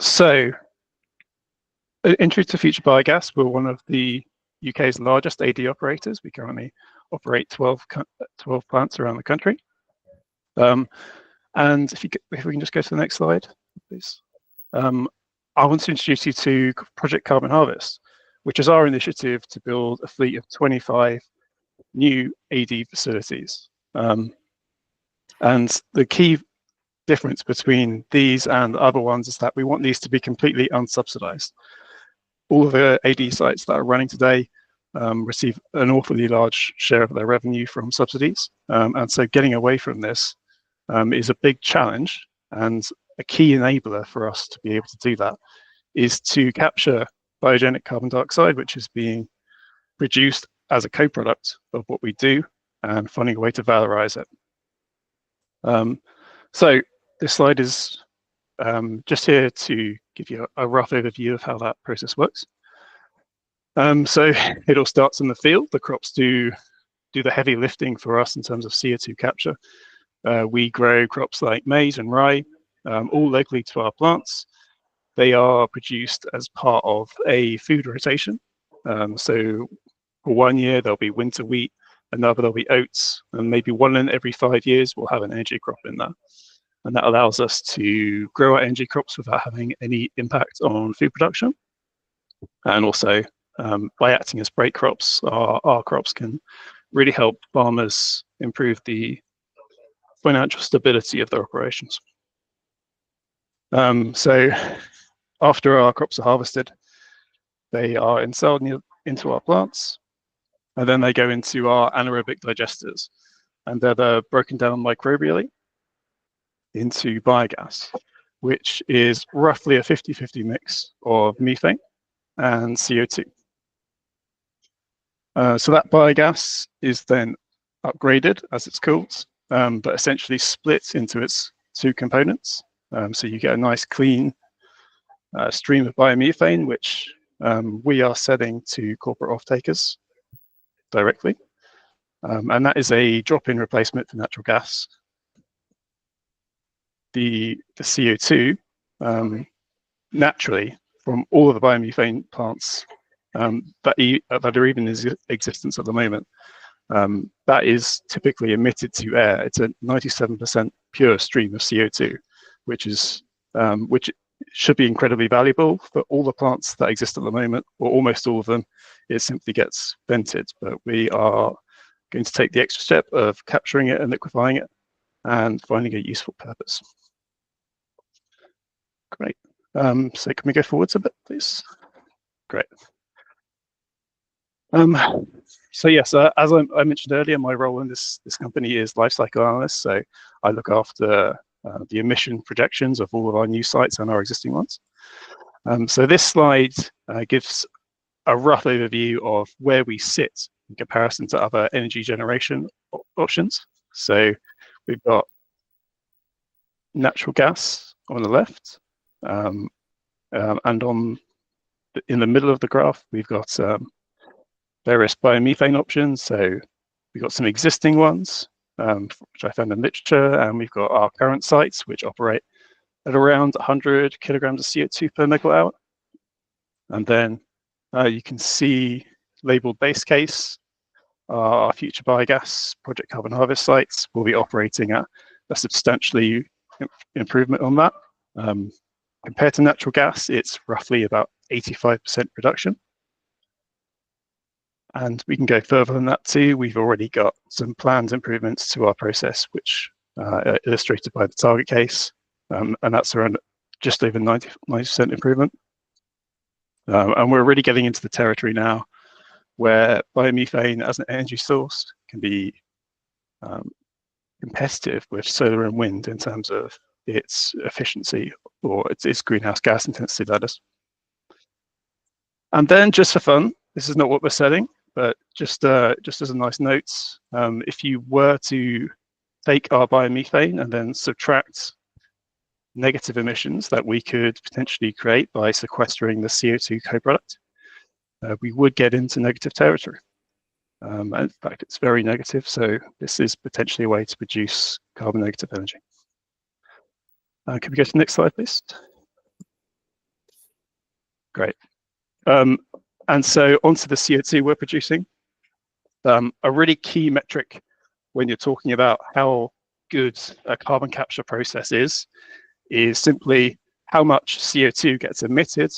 So, in truth to future biogas, we're one of the UK's largest AD operators. We currently operate 12 plants around the country. And if we can just go to the next slide, please. I want to introduce you to Project Carbon Harvest, which is our initiative to build a fleet of 25 new AD facilities. And the key difference between these and other ones is that we want these to be completely unsubsidized. All of the AD sites that are running today receive an awfully large share of their revenue from subsidies. And so getting away from this is a big challenge, and a key enabler for us to be able to do that is to capture biogenic carbon dioxide, which is being produced as a co-product of what we do, and finding a way to valorize it. So this slide is just here to give you a rough overview of how that process works. So it all starts in the field. The crops do the heavy lifting for us in terms of CO2 capture. We grow crops like maize and rye, all locally to our plants. They are produced as part of a food rotation. So for 1 year, there'll be winter wheat, another there'll be oats, and maybe one in every 5 years we'll have an energy crop in there. And that allows us to grow our energy crops without having any impact on food production. And also, by acting as break crops, our crops can really help farmers improve the financial stability of their operations. So after our crops are harvested, they are instilled into our plants, and then they go into our anaerobic digesters, and they're broken down microbially into biogas, which is roughly a 50-50 mix of methane and CO2. So that biogas is then upgraded, as it's called, but essentially split into its two components. So you get a nice clean stream of biomethane, which we are selling to corporate off-takers directly. And that is a drop-in replacement for natural gas. The CO2, naturally, from all of the biomethane plants that are even in existence at the moment, that is typically emitted to air. It's a 97% pure stream of CO2, which should be incredibly valuable. For all the plants that exist at the moment, or almost all of them, it simply gets vented. But we are going to take the extra step of capturing it and liquefying it and finding a useful purpose. Great. So can we go forwards a bit, please? Great. So yes, as I mentioned earlier, my role in this company is lifecycle analyst. So I look after the emission projections of all of our new sites and our existing ones. So this slide gives a rough overview of where we sit in comparison to other energy generation options. So we've got natural gas on the left, and in the middle of the graph, we've got various biomethane options. So we've got some existing ones, which I found in literature, and we've got our current sites, which operate at around 100 kilograms of CO2 per megawatt hour. And then you can see labeled base case, our future biogas Project Carbon Harvest sites will be operating at a substantially improvement on that. Compared to natural gas, it's roughly about 85% reduction. And we can go further than that too. We've already got some planned improvements to our process, which are illustrated by the target case, and that's around just over 90% improvement. And we're really getting into the territory now where biomethane as an energy source can be competitive with solar and wind in terms of its efficiency, or its greenhouse gas intensity, that is. And then just for fun, this is not what we're selling, but just as a nice note, if you were to take our biomethane and then subtract negative emissions that we could potentially create by sequestering the CO2 co-product, we would get into negative territory. In fact, it's very negative, so this is potentially a way to produce carbon negative energy. Can we go to the next slide, please? Great. And so onto the CO2 we're producing. A really key metric when you're talking about how good a carbon capture process is simply how much CO2 gets emitted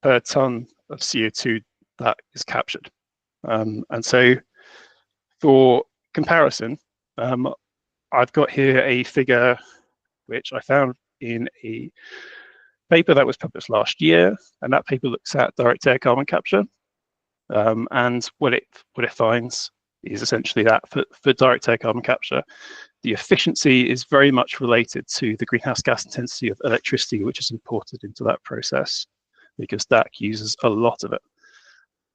per ton of CO2 that is captured. And so for comparison, I've got here a figure which I found in a paper that was published last year, and that paper looks at direct air carbon capture. And what it finds is essentially that for direct air carbon capture, the efficiency is very much related to the greenhouse gas intensity of electricity, which is imported into that process, because DAC uses a lot of it.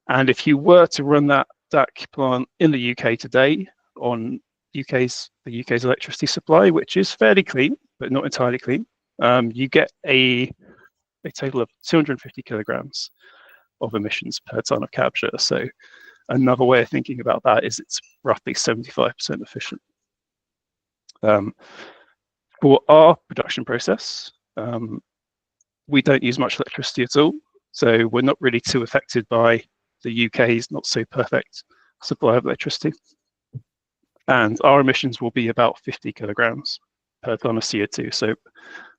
And if you were to run that DAC plant in the UK today on the UK's electricity supply, which is fairly clean, but not entirely clean, you get a total of 250 kilograms of emissions per ton of capture. So another way of thinking about that is it's roughly 75% efficient. For our production process, we don't use much electricity at all. So we're not really too affected by the UK's not so perfect supply of electricity. And our emissions will be about 50 kilograms per ton of CO2. So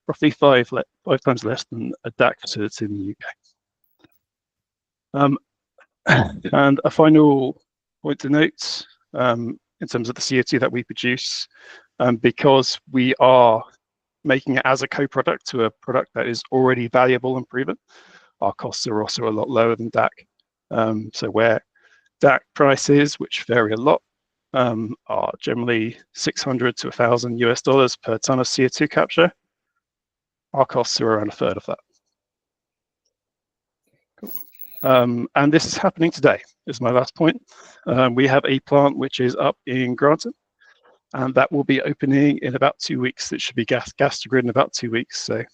roughly five times less than a DAC facility in the UK. And a final point to note, in terms of the CO2 that we produce, because we are making it as a co-product to a product that is already valuable and proven, our costs are also a lot lower than DAC. So where DAC prices, which vary a lot, are generally $600 to $1,000 per ton of CO2 capture, our costs are around a third of that. Cool. And this is happening today, is my last point. We have a plant which is up in Grantham, and that will be opening in about 2 weeks. It should be gas to grid in about 2 weeks. So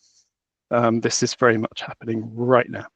this is very much happening right now.